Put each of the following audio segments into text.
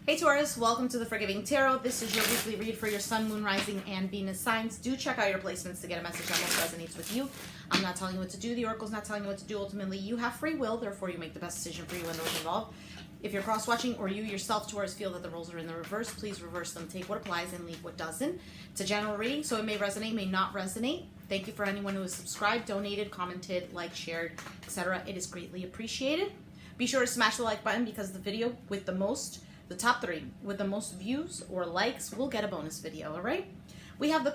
Hey Taurus, welcome to the Forgiving Tarot. This is your weekly read for your Sun, Moon, Rising, and Venus signs. Do check out your placements to get a message that most resonates with you. I'm not telling you what to do. The Oracle's not telling you what to do. Ultimately, you have free will. Therefore, you make the best decision for you and those involved. If you're cross-watching or you yourself, Taurus, feel that the roles are in the reverse, please reverse them. Take what applies and leave what doesn't. It's a general reading, so it may resonate, may not resonate. Thank you for anyone who has subscribed, donated, commented, liked, shared, etc. It is greatly appreciated. Be sure to smash the like button because the video with the top 3 with the most views or likes will get a bonus video, all right? We have the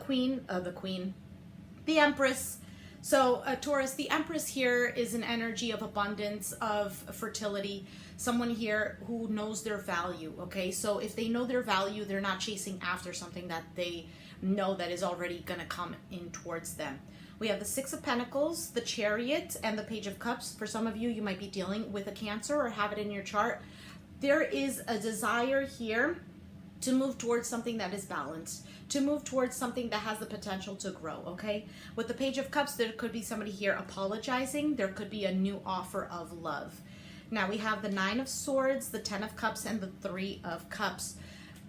Empress. So Taurus, the Empress here is an energy of abundance, of fertility, someone here who knows their value, okay? So if they know their value, they're not chasing after something that they know that is already gonna come in towards them. We have the Six of Pentacles, the Chariot, and the Page of Cups. For some of you, you might be dealing with a Cancer or have it in your chart. There is a desire here to move towards something that is balanced, to move towards something that has the potential to grow, okay? With the Page of Cups, there could be somebody here apologizing. There could be a new offer of love. Now we have the Nine of Swords, the Ten of Cups, and the Three of Cups.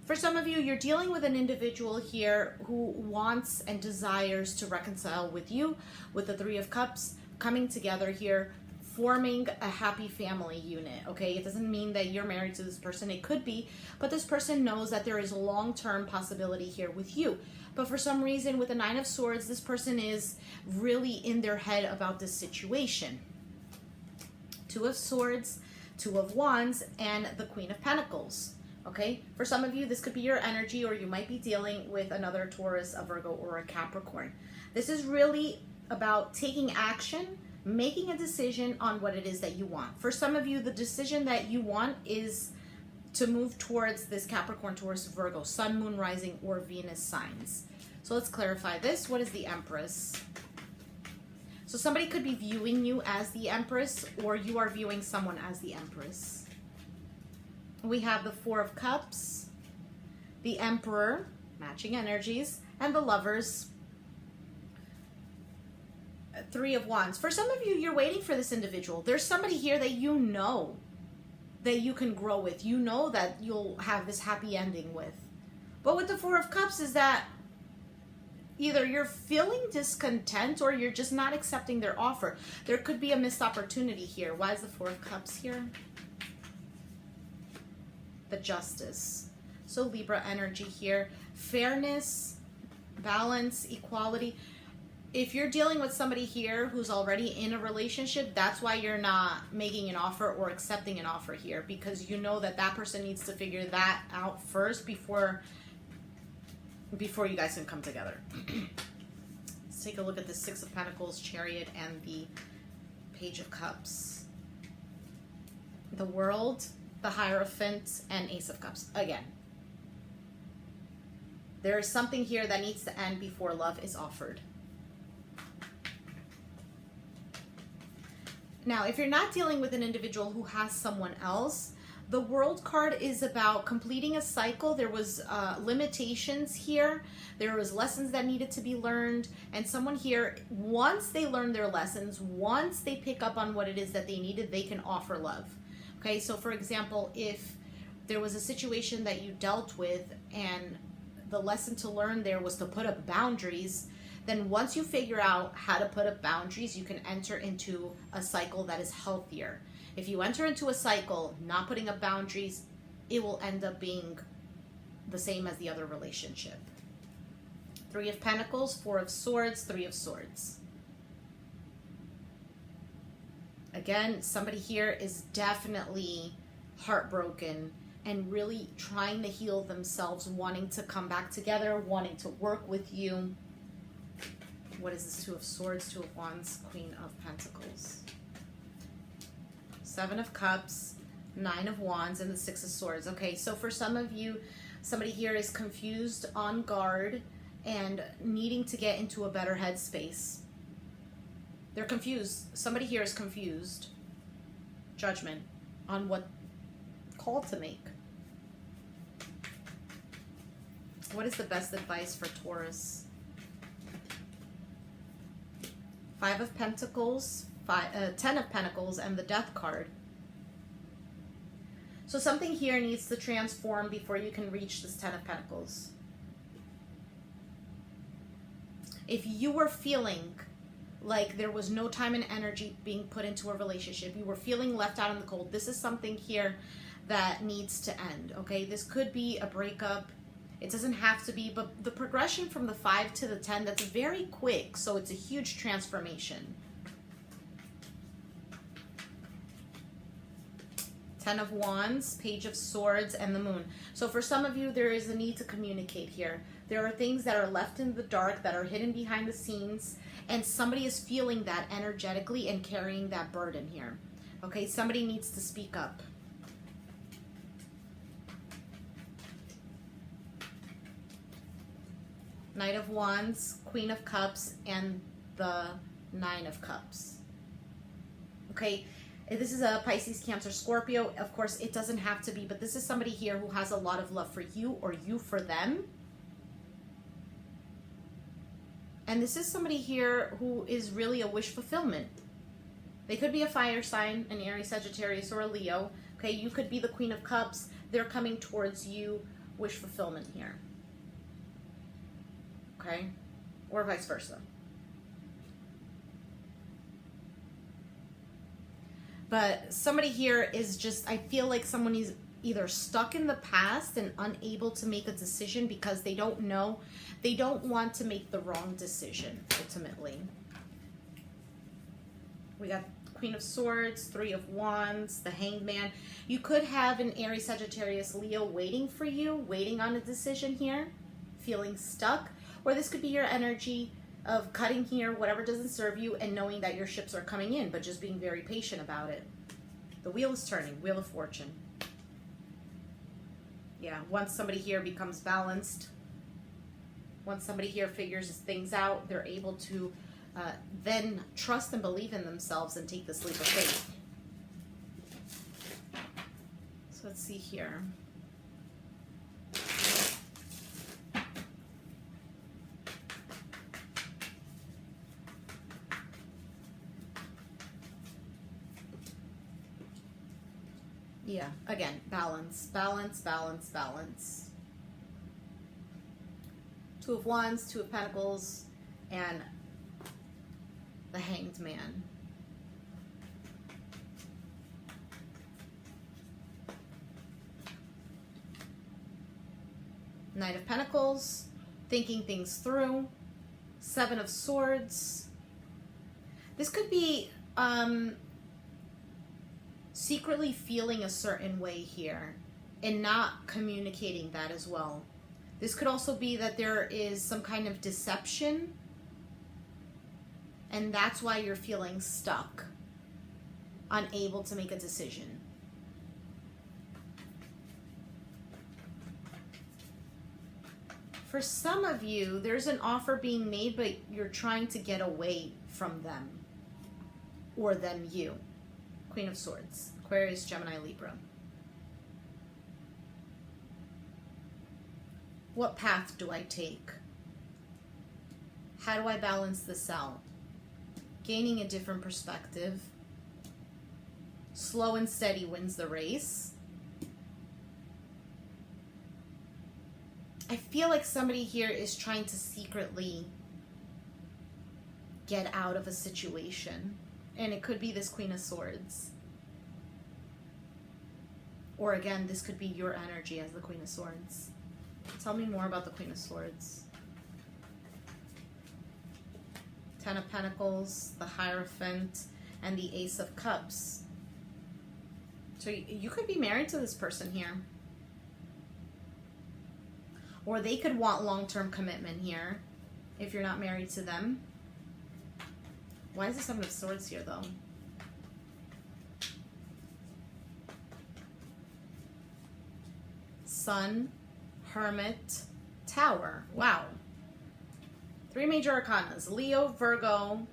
For some of you, you're dealing with an individual here who wants and desires to reconcile with you, with the Three of Cups coming together here, forming a happy family unit, okay? It doesn't mean that you're married to this person. It could be, but this person knows that there is a long-term possibility here with you. But for some reason, with the Nine of Swords, this person is really in their head about this situation. Two of Swords, Two of Wands, and the Queen of Pentacles, okay? For some of you, this could be your energy, or you might be dealing with another Taurus, a Virgo, or a Capricorn. This is really about taking action, making a decision on what it is that you want. For some of you, the decision that you want is to move towards this Capricorn, Taurus, Virgo, Sun, Moon, Rising, or Venus signs. So let's clarify this. What is the Empress? So somebody could be viewing you as the Empress, or you are viewing someone as the Empress. We have the Four of Cups, the Emperor, matching energies, and the Lovers. Three of Wands. For some of you, you're waiting for this individual. There's somebody here that you know that you can grow with. You know that you'll have this happy ending with. But with the Four of Cups is that either you're feeling discontent or you're just not accepting their offer. There could be a missed opportunity here. Why is the Four of Cups here? The Justice. So Libra energy here. Fairness, balance, equality. If you're dealing with somebody here who's already in a relationship, that's why you're not making an offer or accepting an offer here, because you know that that person needs to figure that out first before you guys can come together. Let's take a look at the Six of Pentacles, Chariot, and the Page of Cups. The World, the Hierophant, and Ace of Cups. Again, there is something here that needs to end before love is offered. Now, if you're not dealing with an individual who has someone else, the World card is about completing a cycle. There was limitations here. There was lessons that needed to be learned. And someone here, once they learn their lessons, once they pick up on what it is that they needed, they can offer love. Okay, so for example, if there was a situation that you dealt with and the lesson to learn there was to put up boundaries, then once you figure out how to put up boundaries, you can enter into a cycle that is healthier. If you enter into a cycle not putting up boundaries, it will end up being the same as the other relationship. Three of Pentacles, Four of Swords, Three of Swords. Again, somebody here is definitely heartbroken and really trying to heal themselves, wanting to come back together, wanting to work with you. What is this? Two of Swords, Two of Wands, Queen of Pentacles. Seven of Cups, Nine of Wands, and the Six of Swords. Okay, so for some of you, somebody here is confused, on guard, and needing to get into a better headspace. They're confused. Somebody here is confused. Judgment on what call to make. What is the best advice for Taurus? Five of Pentacles, Ten of Pentacles, and the Death card. So something here needs to transform before you can reach this Ten of Pentacles. If you were feeling like there was no time and energy being put into a relationship, you were feeling left out in the cold, this is something here that needs to end, okay? This could be a breakup. It doesn't have to be, but the progression from the 5 to the 10, that's very quick, so it's a huge transformation. 10 of Wands, Page of Swords, and the Moon. So for some of you, there is a need to communicate here. There are things that are left in the dark, that are hidden behind the scenes, and somebody is feeling that energetically and carrying that burden here. Okay, somebody needs to speak up. Knight of Wands, Queen of Cups, and the Nine of Cups. Okay, this is a Pisces, Cancer, Scorpio. Of course, it doesn't have to be, but this is somebody here who has a lot of love for you or you for them. And this is somebody here who is really a wish fulfillment. They could be a fire sign, an Aries, Sagittarius, or a Leo. Okay, you could be the Queen of Cups. They're coming towards you, wish fulfillment here. Okay, or vice versa. But somebody here is just, I feel like someone is either stuck in the past and unable to make a decision because they don't know. They don't want to make the wrong decision, ultimately. We got Queen of Swords, 3 of Wands, the Hanged Man. You could have an Aries, Sagittarius, Leo waiting for you, waiting on a decision here, feeling stuck. Or this could be your energy of cutting here, whatever doesn't serve you, and knowing that your ships are coming in, but just being very patient about it. The wheel is turning, Wheel of Fortune. Yeah, once somebody here becomes balanced, once somebody here figures things out, they're able to then trust and believe in themselves and take this leap of faith. So let's see here. Yeah, again, balance, balance, balance, balance. 2 of Wands, 2 of Pentacles, and the Hanged Man. Knight of Pentacles, thinking things through. 7 of Swords. This could be secretly feeling a certain way here and not communicating that as well. This could also be that there is some kind of deception, and that's why you're feeling stuck, unable to make a decision. For some of you, there's an offer being made, but you're trying to get away from them, or them you. Queen of Swords, Aquarius, Gemini, Libra. What path do I take? How do I balance this out? Gaining a different perspective. Slow and steady wins the race. I feel like somebody here is trying to secretly get out of a situation. And it could be this Queen of Swords. Or again, this could be your energy as the Queen of Swords. Tell me more about the Queen of Swords. 10 of Pentacles, the Hierophant, and the Ace of Cups. So you could be married to this person here. Or they could want long-term commitment here if you're not married to them. Why is the 7 of Swords here, though? Sun, Hermit, Tower. Wow. 3 major arcanas. Leo, Virgo,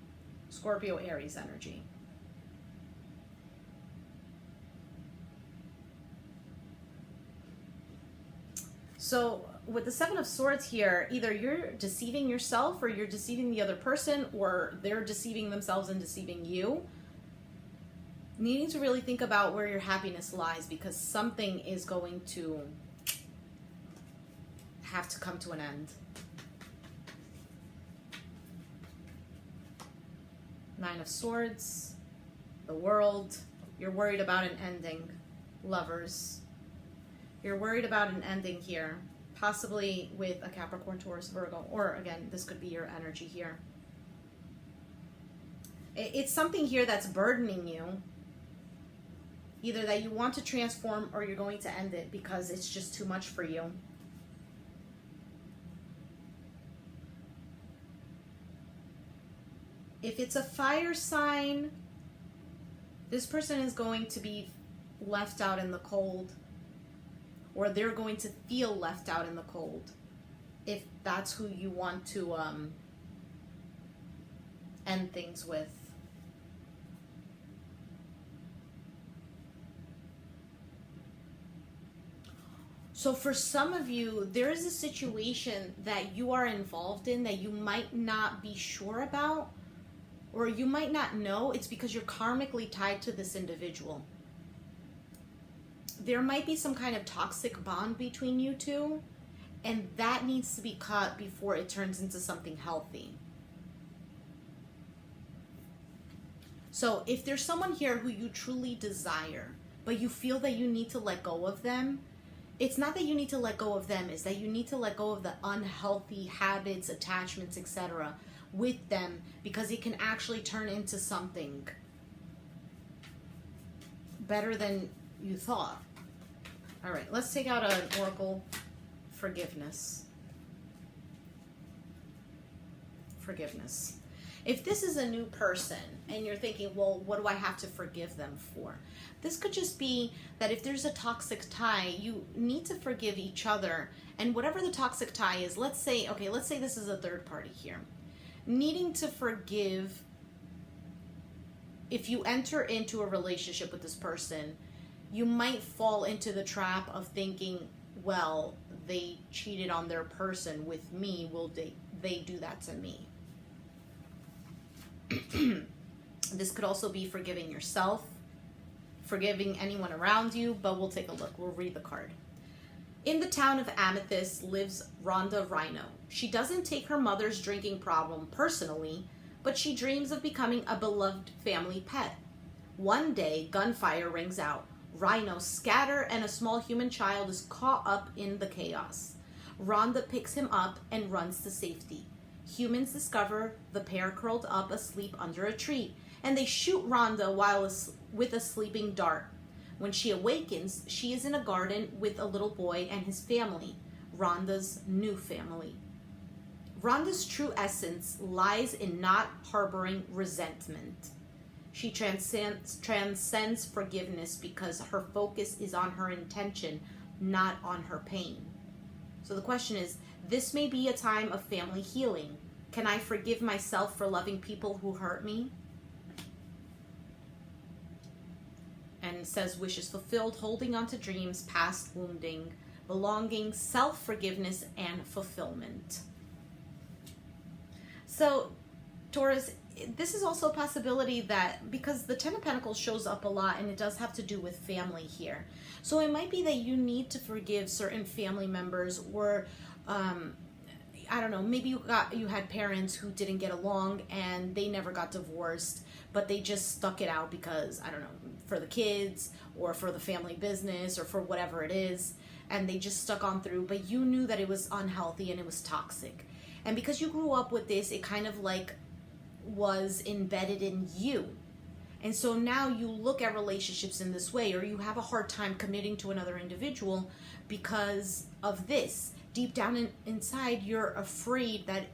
Scorpio, Aries energy. So with the 7 of Swords here, either you're deceiving yourself or you're deceiving the other person, or they're deceiving themselves and deceiving you. needing to really think about where your happiness lies, because something is going to have to come to an end. Nine of Swords, the World. You're worried about an ending, lovers. You're worried about an ending here, possibly with a Capricorn, Taurus, Virgo, or again, this could be your energy here. It's something here that's burdening you, either that you want to transform or you're going to end it because it's just too much for you. If it's a fire sign, this person is going to be left out in the cold, or they're going to feel left out in the cold, if that's who you want to end things with. So for some of you, there is a situation that you are involved in that you might not be sure about, or you might not know. It's because you're karmically tied to this individual. There might be some kind of toxic bond between you two, and that needs to be cut before it turns into something healthy. So if there's someone here who you truly desire, but you feel that you need to let go of them, it's not that you need to let go of them, it's that you need to let go of the unhealthy habits, attachments, etc. with them, because it can actually turn into something better than you thought. All right, let's take out an oracle. Forgiveness. Forgiveness. If this is a new person and you're thinking, well, what do I have to forgive them for? This could just be that if there's a toxic tie, you need to forgive each other. And whatever the toxic tie is, let's say this is a third party here. Needing to forgive, if you enter into a relationship with this person, you might fall into the trap of thinking, well, they cheated on their person with me, will they do that to me? This could also be forgiving yourself, forgiving anyone around you, but we'll take a look. We'll read the card. In the town of Amethyst lives Rhonda Rhino. She doesn't take her mother's drinking problem personally, but she dreams of becoming a beloved family pet. One day, gunfire rings out. Rhinos scatter and a small human child is caught up in the chaos. Rhonda picks him up and runs to safety. Humans discover the pair curled up asleep under a tree, and they shoot Rhonda with a sleeping dart. When she awakens, she is in a garden with a little boy and his family, Rhonda's new family. Rhonda's true essence lies in not harboring resentment. She transcends forgiveness because her focus is on her intention, not on her pain. So the question is, this may be a time of family healing. Can I forgive myself for loving people who hurt me? And it says wishes fulfilled, holding on to dreams, past wounding, belonging, self-forgiveness, and fulfillment. So, Taurus, this is also a possibility that, because the Ten of Pentacles shows up a lot, and it does have to do with family here. So it might be that you need to forgive certain family members, or I don't know, maybe you had parents who didn't get along and they never got divorced, but they just stuck it out because, I don't know, for the kids or for the family business or for whatever it is, and they just stuck on through, but you knew that it was unhealthy and it was toxic. And because you grew up with this, it kind of like was embedded in you. And so now you look at relationships in this way, or you have a hard time committing to another individual because of this. Deep down inside, you're afraid that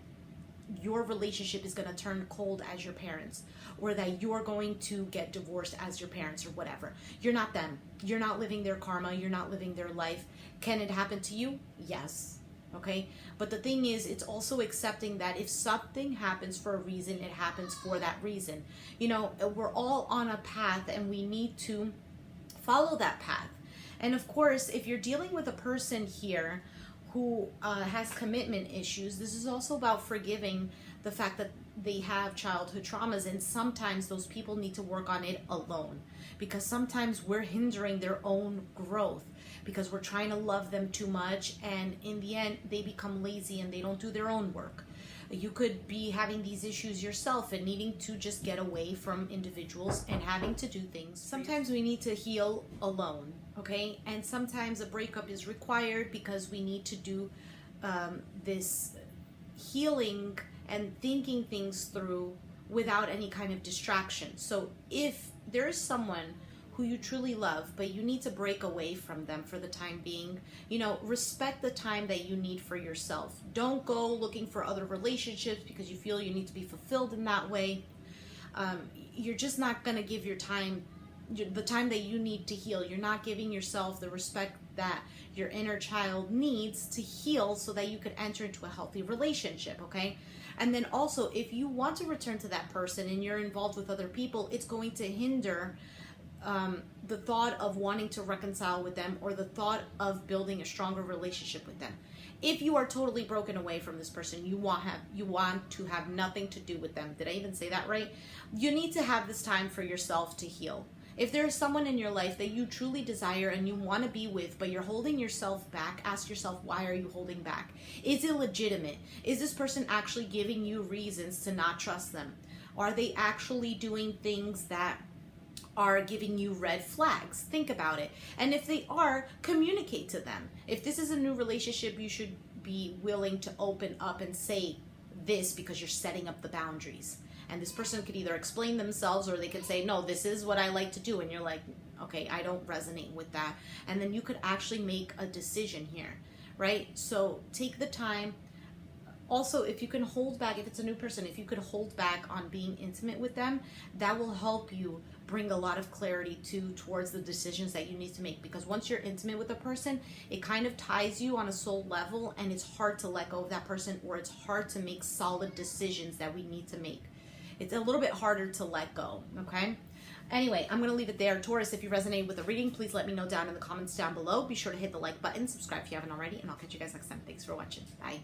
your relationship is going to turn cold as your parents, or that you're going to get divorced as your parents, or whatever. You're not them. You're not living their karma. You're not living their life. Can it happen to you? Yes. Okay? But the thing is, it's also accepting that if something happens for a reason, it happens for that reason. You know, we're all on a path and we need to follow that path. And of course, if you're dealing with a person here who has commitment issues, this is also about forgiving the fact that they have childhood traumas, and sometimes those people need to work on it alone, because sometimes we're hindering their own growth because we're trying to love them too much, and in the end they become lazy and they don't do their own work. You could be having these issues yourself and needing to just get away from individuals and having to do things. Sometimes we need to heal alone, okay? And sometimes a breakup is required because we need to do this healing and thinking things through without any kind of distraction. So if there is someone who you truly love, but you need to break away from them for the time being, you know, respect the time that you need for yourself. Don't go looking for other relationships because you feel you need to be fulfilled in that way. You're just not going to give your time, the time that you need to heal. You're not giving yourself the respect that your inner child needs to heal so that you could enter into a healthy relationship, okay? And then also, if you want to return to that person and you're involved with other people, it's going to hinder the thought of wanting to reconcile with them or the thought of building a stronger relationship with them. If you are totally broken away from this person, you want to have nothing to do with them. Did I even say that right? You need to have this time for yourself to heal. If there is someone in your life that you truly desire and you want to be with, but you're holding yourself back, ask yourself, why are you holding back? Is it legitimate? Is this person actually giving you reasons to not trust them? Are they actually doing things that are giving you red flags? Think about it. And if they are, communicate to them. If this is a new relationship, you should be willing to open up and say this because you're setting up the boundaries. And this person could either explain themselves or they could say, no, this is what I like to do. And you're like, okay, I don't resonate with that. And then you could actually make a decision here, right? So take the time. Also, if you can hold back, if it's a new person, if you could hold back on being intimate with them, that will help you bring a lot of clarity towards the decisions that you need to make. Because once you're intimate with a person, it kind of ties you on a soul level, and it's hard to let go of that person, or it's hard to make solid decisions that we need to make. It's a little bit harder to let go, okay? Anyway, I'm going to leave it there. Taurus, if you resonate with the reading, please let me know down in the comments down below. Be sure to hit the like button, subscribe if you haven't already, and I'll catch you guys next time. Thanks for watching. Bye.